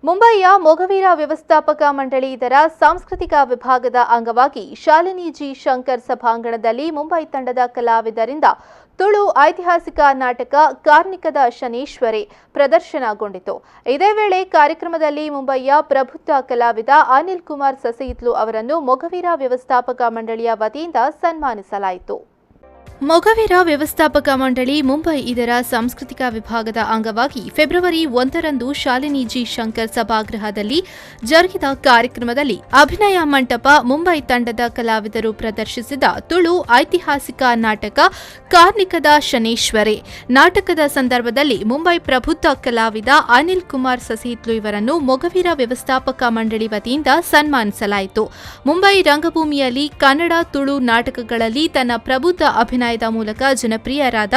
ಮುಂಬಯಿಯ ಮೊಗವೀರ ವ್ಯವಸ್ಥಾಪಕ ಮಂಡಳಿ ಇದರ ಸಾಂಸ್ಕೃತಿಕ ವಿಭಾಗದ ಅಂಗವಾಗಿ ಶಾಲಿನಿ ಜಿ ಶಂಕರ್ ಸಭಾಂಗಣದಲ್ಲಿ ಮುಂಬೈ ತಂಡದ ಕಲಾವಿದರಿಂದ ತುಳು ಐತಿಹಾಸಿಕ ನಾಟಕ ಕಾರ್ಣಿಕದ ಶನೇಶ್ವರಿ ಪ್ರದರ್ಶನಗೊಂಡಿತು. ಇದೇ ವೇಳೆ ಕಾರ್ಯಕ್ರಮದಲ್ಲಿ ಮುಂಬಯಿಯ ಪ್ರಬುದ್ಧ ಕಲಾವಿದ ಅನಿಲ್ ಕುಮಾರ್ ಸಸೀತ್ಲು ಅವರನ್ನು ಮೊಗವೀರ ವ್ಯವಸ್ಥಾಪಕ ಮಂಡಳಿಯ ವತಿಯಿಂದ ಸನ್ಮಾನಿಸಲಾಯಿತು. ಮೊಗವೀರ ವ್ಯವಸ್ಥಾಪಕ ಮಂಡಳಿ ಮುಂಬೈ ಇದರ ಸಾಂಸ್ಕೃತಿಕ ವಿಭಾಗದ ಅಂಗವಾಗಿ ಫೆಬ್ರವರಿ 1ರಂದು ಶಾಲಿನಿ ಜಿ ಶಂಕರ್ ಸಭಾಗೃಹದಲ್ಲಿ ಜರುಗಿದ ಕಾರ್ಯಕ್ರಮದಲ್ಲಿ ಅಭಿನಯ ಮಂಟಪ ಮುಂಬೈ ತಂಡದ ಕಲಾವಿದರು ಪ್ರದರ್ಶಿಸಿದ ತುಳು ಐತಿಹಾಸಿಕ ನಾಟಕ ಕಾರ್ಣಿಕದ ಶನೇಶ್ವರಿ ನಾಟಕದ ಸಂದರ್ಭದಲ್ಲಿ ಮುಂಬೈ ಪ್ರಬುದ್ಧ ಕಲಾವಿದ ಅನಿಲ್ ಕುಮಾರ್ ಸಸೀತ್ಲು ಇವರನ್ನು ಮೊಗವೀರ ವ್ಯವಸ್ಥಾಪಕ ಮಂಡಳಿ ವತಿಯಿಂದ ಸನ್ಮಾನಿಸಲಾಯಿತು. ಮುಂಬೈ ರಂಗಭೂಮಿಯಲ್ಲಿ ಕನ್ನಡ ತುಳು ನಾಟಕಗಳಲ್ಲಿ ತನ್ನ ಪ್ರಬುದ್ಧ ಅಭಿನಯದ ಮೂಲಕ ಜನಪ್ರಿಯರಾದ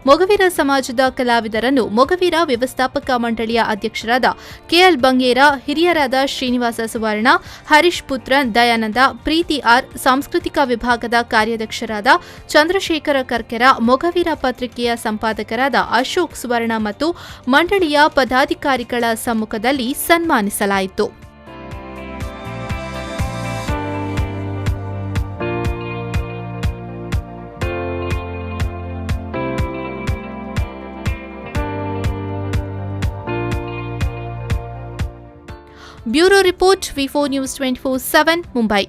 ಮೊಗವೀರ ಸಮಾಜದ ಕಲಾವಿದರನ್ನು ಮೊಗವೀರ ವ್ಯವಸ್ಥಾಪಕ ಮಂಡಳಿಯ ಅಧ್ಯಕ್ಷರಾದ ಕೆಎಲ್ ಬಂಗೇರ, ಹಿರಿಯರಾದ ಶ್ರೀನಿವಾಸ ಸುವರ್ಣ, ಹರೀಶ್ ಪುತ್ರನ್, ದಯಾನಂದ, ಪ್ರೀತಿ ಆರ್, ಸಾಂಸ್ಕೃತಿಕ ವಿಭಾಗದ ಕಾರ್ಯಾಧ್ಯಕ್ಷರಾದ ಚಂದ್ರಶೇಖರ ಕರ್ಕೆರ, ಮೊಗವೀರ ಪತ್ರಿಕೆಯ ಸಂಪಾದಕರಾದ ಅಶೋಕ್ ಸುವರ್ಣ ಮತ್ತು ಮಂಡಳಿಯ ಪದಾಧಿಕಾರಿಗಳ ಸಮ್ಮುಖದಲ್ಲಿ ಸನ್ಮಾನಿಸಲಾಯಿತು. Bureau report V4 News 24/7 Mumbai.